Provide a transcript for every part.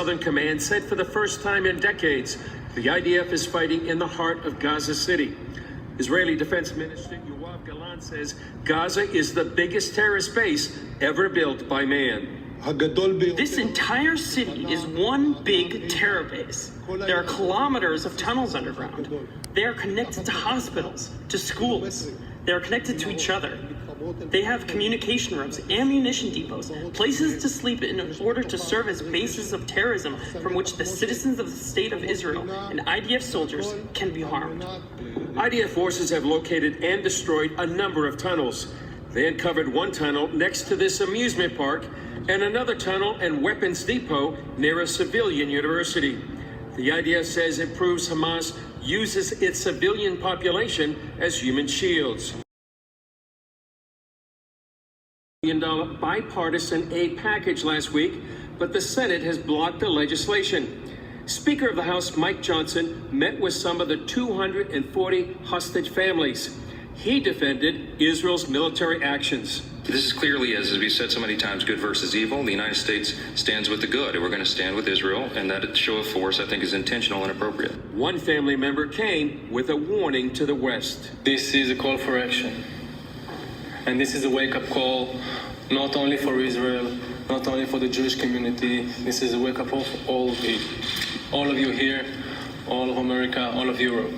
Southern Command said for the first time in decades, the IDF is fighting in the heart of Gaza City. Israeli Defense Minister Yoav Gallant says Gaza is the biggest terrorist base ever built by man. This entire city is one big terror base. There are kilometers of tunnels underground. They are connected to hospitals, to schools. They are connected to each other. They have communication rooms, ammunition depots, places to sleep in order to serve as bases of terrorism from which the citizens of the State of Israel and IDF soldiers can be harmed. IDF forces have located and destroyed a number of tunnels. They uncovered one tunnel next to this amusement park and another tunnel and weapons depot near a civilian university. The IDF says it proves Hamas uses its civilian population as human shields. $1 billion bipartisan aid package last week, but the Senate has blocked the legislation. Speaker of the House Mike Johnson met with some of the 240 hostage families. He defended Israel's military actions. This is clearly, as we've said so many times, good versus evil. The United States stands with the good, and we're going to stand with Israel, and that show of force, I think, is intentional and appropriate. One family member came with a warning to the West. This is a call for action, and this is a wake-up call, not only for Israel, not only for the Jewish community. This is a wake-up call for all of you. All of you here, all of America, all of Europe.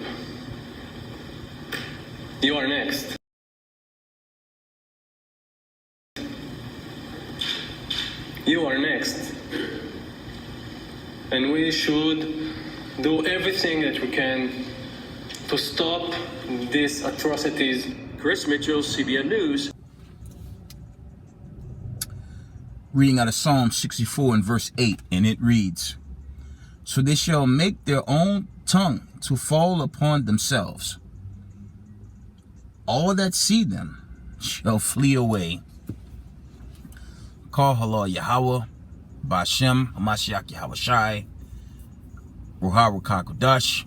You are next. You are next. And we should do everything that we can to stop these atrocities. Chris Mitchell, CBN News. Reading out of Psalm 64 and verse 8, and it reads, "So they shall make their own tongue to fall upon themselves. All that see them shall flee away. Call Halal Yahweh, Bashem, Hamashiach Yahweh Shai, Ruha Rukakudash.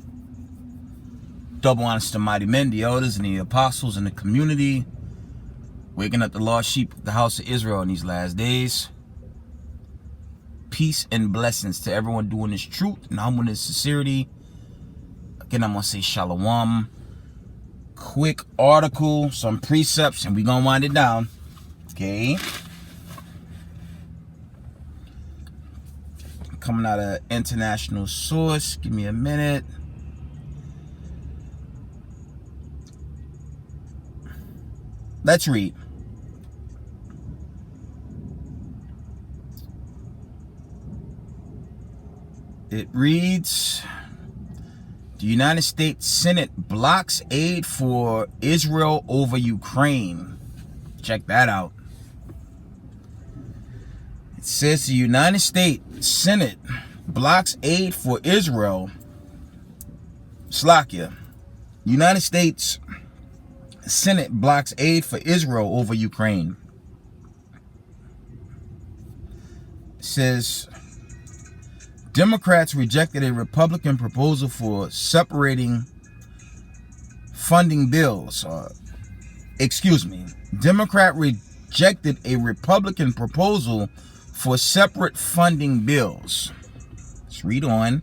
Double honors to mighty men, the elders and the apostles and the community, waking up the lost sheep of the house of Israel in these last days. Peace and blessings to everyone doing this truth and humbleness, sincerity. Again, I'm going to say shalom. Quick article, some precepts, and we're going to wind it down. Okay. Coming out of international source. Give me a minute. Let's read. It reads, the United States Senate blocks aid for Israel over Ukraine. Check that out. It says the United States Senate blocks aid for Israel. Slakia. United States Senate blocks aid for Israel over Ukraine. It says Democrats rejected a Republican proposal for separating funding bills. Democrat rejected a Republican proposal for separate funding bills. Let's read on.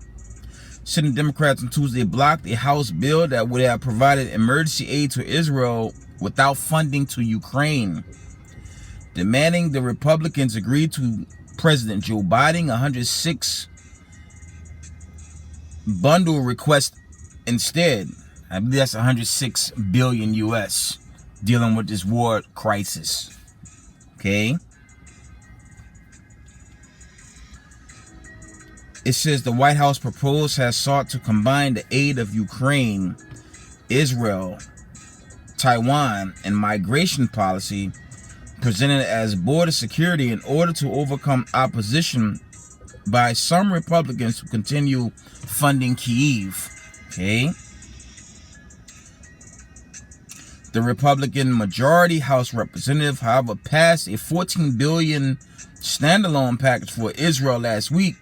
Senate Democrats on Tuesday blocked a House bill that would have provided emergency aid to Israel without funding to Ukraine, demanding the Republicans agree to President Joe Biden 106 bundle request instead. I believe that's 106 billion US, dealing with this war crisis. Okay. It says the White House proposal has sought to combine the aid of Ukraine, Israel, Taiwan, and migration policy presented as border security in order to overcome opposition by some Republicans to continue funding Kyiv. Okay. The Republican majority House representative, however, passed a $14 billion standalone package for Israel last week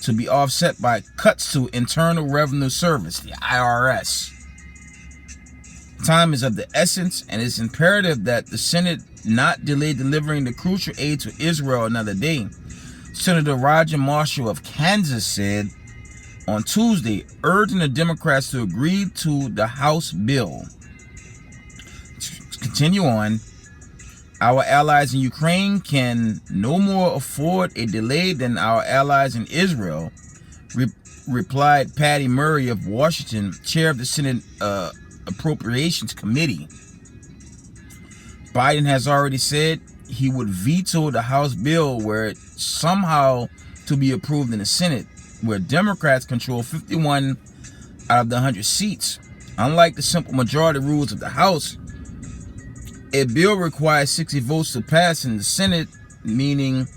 to be offset by cuts to Internal Revenue Service, the IRS. Time is of the essence, and it's imperative that the Senate not delay delivering the crucial aid to Israel another day, Senator Roger Marshall of Kansas said on Tuesday, urging the Democrats to agree to the House bill. Continue on. Our allies in Ukraine can no more afford a delay than our allies in Israel, replied Patty Murray of Washington, chair of the Senate Appropriations Committee. Biden has already said he would veto the House bill were it somehow to be approved in the Senate, where Democrats control 51 out of the 100 seats. Unlike the simple majority rules of the House, a bill requires 60 votes to pass in the Senate, meaning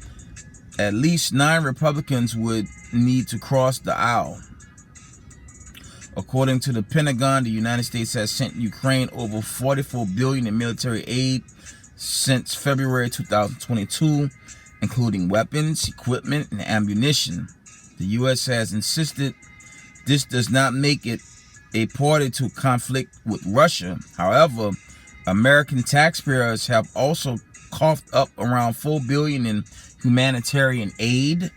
at least 9 Republicans would need to cross the aisle. According to the Pentagon, the United States has sent Ukraine over $44 billion in military aid since February 2022, including weapons, equipment, and ammunition. The U.S. has insisted this does not make it a party to conflict with Russia. However, American taxpayers have also coughed up around $4 billion in humanitarian aid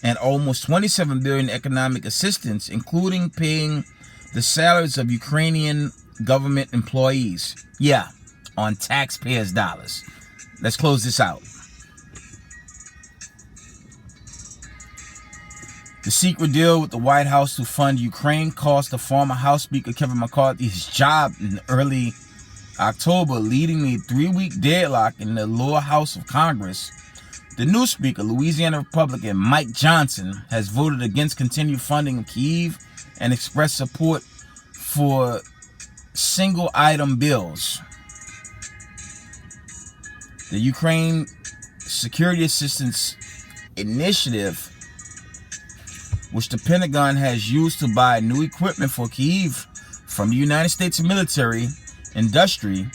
and almost $27 billion in economic assistance, including paying the salaries of Ukrainian government employees. Yeah, on taxpayers' dollars. Let's close this out. The secret deal with the White House to fund Ukraine cost the former House Speaker Kevin McCarthy his job in early October, leading a 3-week deadlock in the lower house of Congress. The new Speaker, Louisiana Republican Mike Johnson, has voted against continued funding of Kyiv and expressed support for single-item bills. The Ukraine Security Assistance Initiative, which the Pentagon has used to buy new equipment for Kyiv from the United States military industry,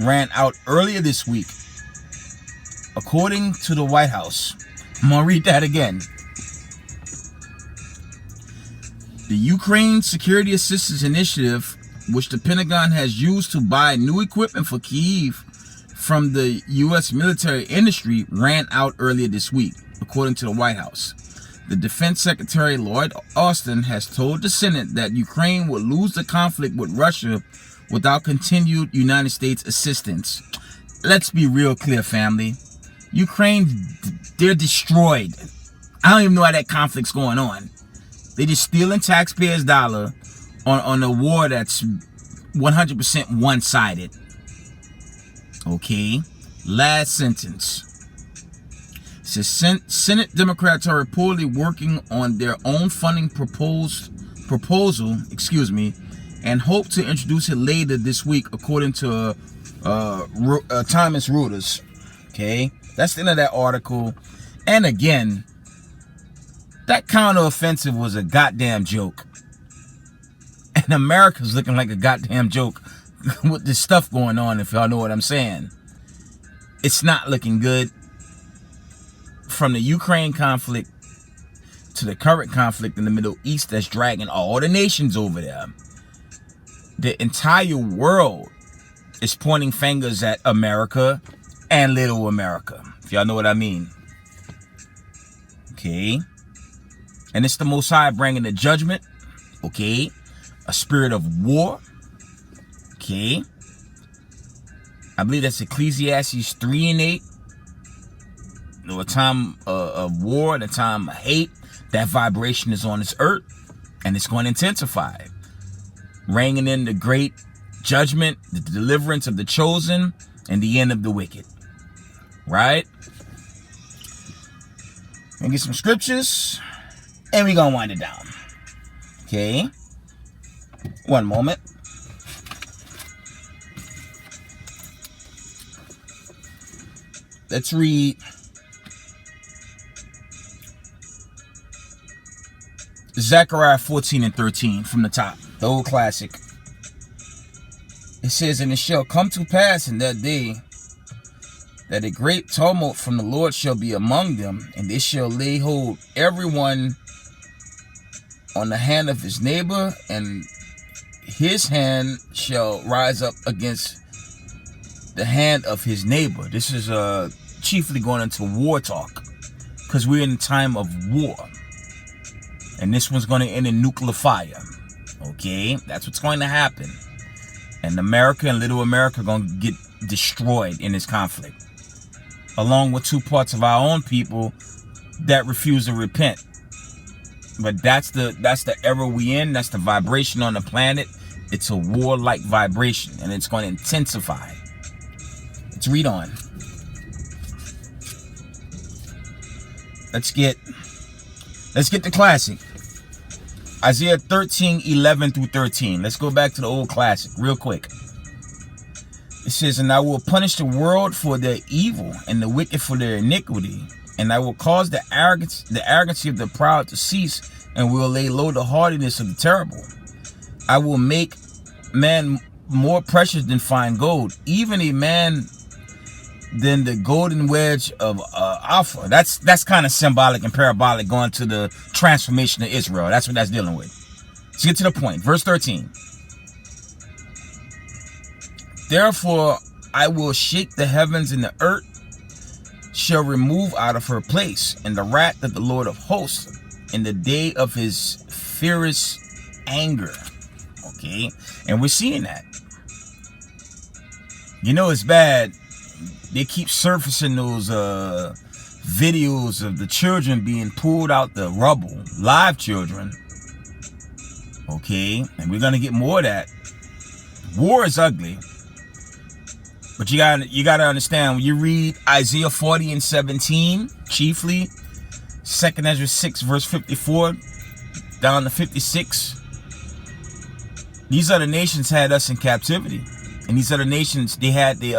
ran out earlier this week. According to the White House, I'm going to read that again. The Ukraine Security Assistance Initiative, which the Pentagon has used to buy new equipment for Kyiv from the U.S. military industry, ran out earlier this week, according to the White House. The Defense Secretary Lloyd Austin has told the Senate that Ukraine will lose the conflict with Russia without continued United States assistance. Let's be real clear, family. Ukraine, they're destroyed. I don't even know how that conflict's going on. They're just stealing taxpayers' dollar on a war that's 100% one-sided. Okay, last sentence. It says Senate Democrats are reportedly working on their own funding proposal, and hope to introduce it later this week, according to Thomas Reuters. Okay, that's the end of that article. And again, that counteroffensive was a goddamn joke. And America's looking like a goddamn joke with this stuff going on, if y'all know what I'm saying. It's not looking good. From the Ukraine conflict to the current conflict in the Middle East that's dragging all the nations over there. The entire world is pointing fingers at America and little America, if y'all know what I mean. Okay. And it's the Most High bringing the judgment. Okay. A spirit of war. Okay. I believe that's Ecclesiastes 3:8. A time of war, a time of hate. That vibration is on this earth, and it's going to intensify, bringing in the great judgment, the deliverance of the chosen, and the end of the wicked. Right? And get some scriptures, and we're gonna wind it down. Okay. One moment. Let's read Zechariah 14:13 from the top, the old classic. It says, "And it shall come to pass in that day that a great tumult from the Lord shall be among them, and they shall lay hold everyone on the hand of his neighbor, and his hand shall rise up against the hand of his neighbor." This is chiefly going into war talk because we're in a time of war. And this one's going to end in nuclear fire. Okay? That's what's going to happen. And America and little America are going to get destroyed in this conflict. Along with 2 parts of our own people that refuse to repent. But that's the era we in. That's the vibration on the planet. It's a war-like vibration, and it's going to intensify. Let's read on. Let's get the classic. Isaiah 13:11-13. Let's go back to the old classic real quick. It says, "And I will punish the world for their evil and the wicked for their iniquity. And I will cause the arrogancy of the proud to cease, and will lay low the haughtiness of the terrible. I will make man more precious than fine gold, even a man than the golden wedge of Alpha." That's kind of symbolic and parabolic, going to the transformation of Israel. That's what that's dealing with. Let's get to the point. Verse 13. "Therefore I will shake the heavens, and the earth shall remove out of her place, and the wrath of the Lord of hosts in the day of his fierce anger." Okay, and we're seeing that. You know it's bad. They keep surfacing those videos of the children being pulled out the rubble, live children. Okay, and we're gonna get more of that. War is ugly. But you gotta understand, when you read Isaiah 40:17, chiefly, 2 Ezra 6 verse 54 down to 56, these other nations had us in captivity, and these other nations, they had the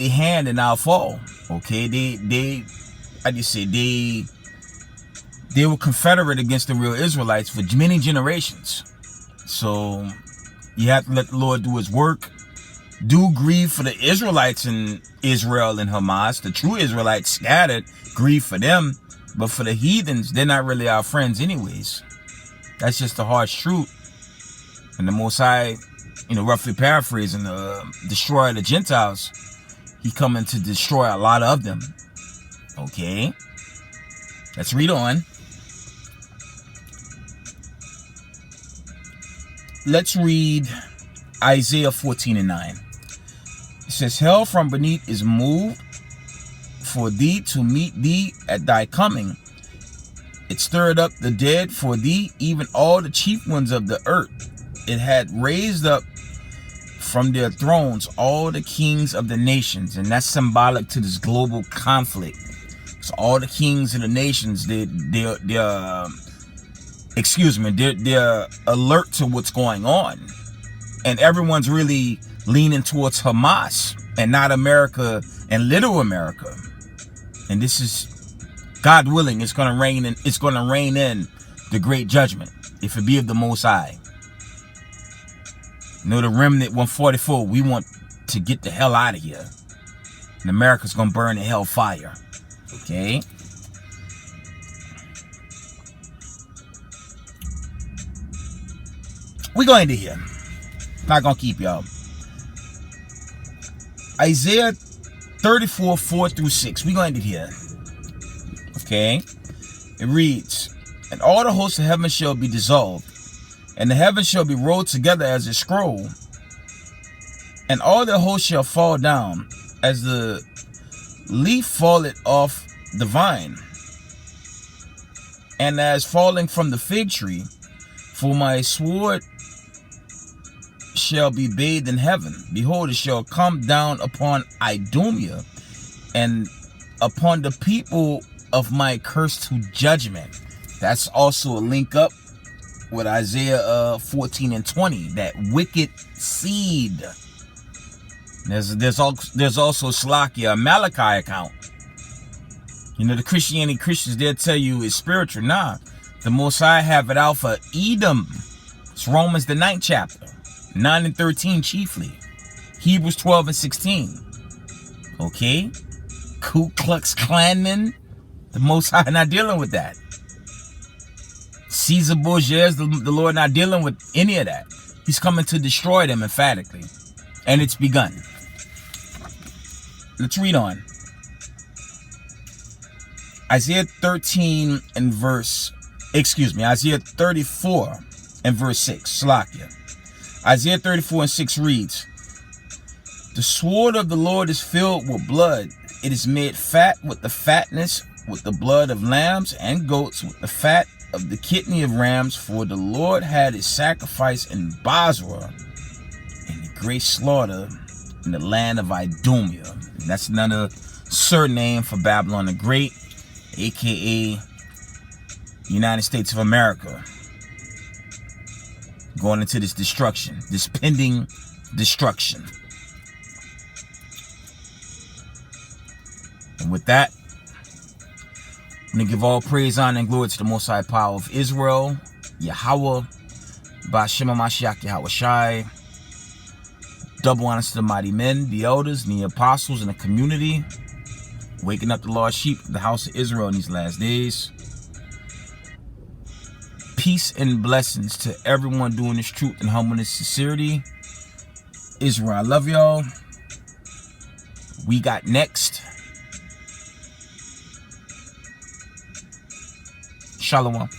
hand in our fall. Okay, they were confederate against the real Israelites for many generations. So you have to let the Lord do his work. Do grieve for the Israelites in Israel and Hamas. The true Israelites scattered, grieve for them. But for the heathens, they're not really our friends anyways. That's just the harsh truth. And the Most High, roughly paraphrasing, the destroyer of the Gentiles, he coming to destroy a lot of them. Okay, let's read on. Let's read Isaiah 14:9. It says, "Hell from beneath is moved for thee to meet thee at thy coming. It stirred up the dead for thee, even all the chief ones of the earth. It had raised up from their thrones all the kings of the nations." And that's symbolic to this global conflict. So all the kings of the nations, they're alert to what's going on. And everyone's really leaning towards Hamas and not America and little America. And this is, God willing, it's going to reign in the great judgment, if it be of the Most High. The remnant 144, we want to get the hell out of here. And America's going to burn in hellfire. Okay? We're going to here. Not going to keep y'all. Isaiah 34:4-6. We're going to here. Okay? It reads, "And all the hosts of heaven shall be dissolved, and the heavens shall be rolled together as a scroll, and all the hosts shall fall down, as the leaf falleth off the vine, and as falling from the fig tree. For my sword shall be bathed in heaven. Behold, it shall come down upon Idumea, and upon the people of my curse to judgment." That's also a link up with Isaiah 14:20, that wicked seed. There's also Slakia, a Malachi account. The Christians, they'll tell you it's spiritual. Nah, the Most High have it out for Edom. It's Romans the 9th chapter, 9 and 13 chiefly. Hebrews 12 and 16. Okay? Ku Klux Klanmen, the Most High not dealing with that. Caesar Borgia, the Lord not dealing with any of that. He's coming to destroy them emphatically. And it's begun. Let's read on. Isaiah 34 and verse 6. Slakia. Isaiah 34:6 reads, the sword of the Lord is filled with blood. It is made fat with the fatness, with the blood of lambs and goats, with the fat of the kidney of rams. For the Lord had his sacrifice in Basra, in the great slaughter in the land of Idumea. And that's another surname for Babylon the Great, aka United States of America, going into this destruction, this pending destruction. And with that, I'm going to give all praise, honor, and glory to the Most High Power of Israel, Yahweh, Ba'Shem HaMashiach Yahweh Shai. Double honors to the mighty men, the elders, and the apostles in the community, waking up the lost sheep of the house of Israel in these last days. Peace and blessings to everyone doing this truth and humbleness, sincerity. Israel, I love y'all. We got next. Shalom.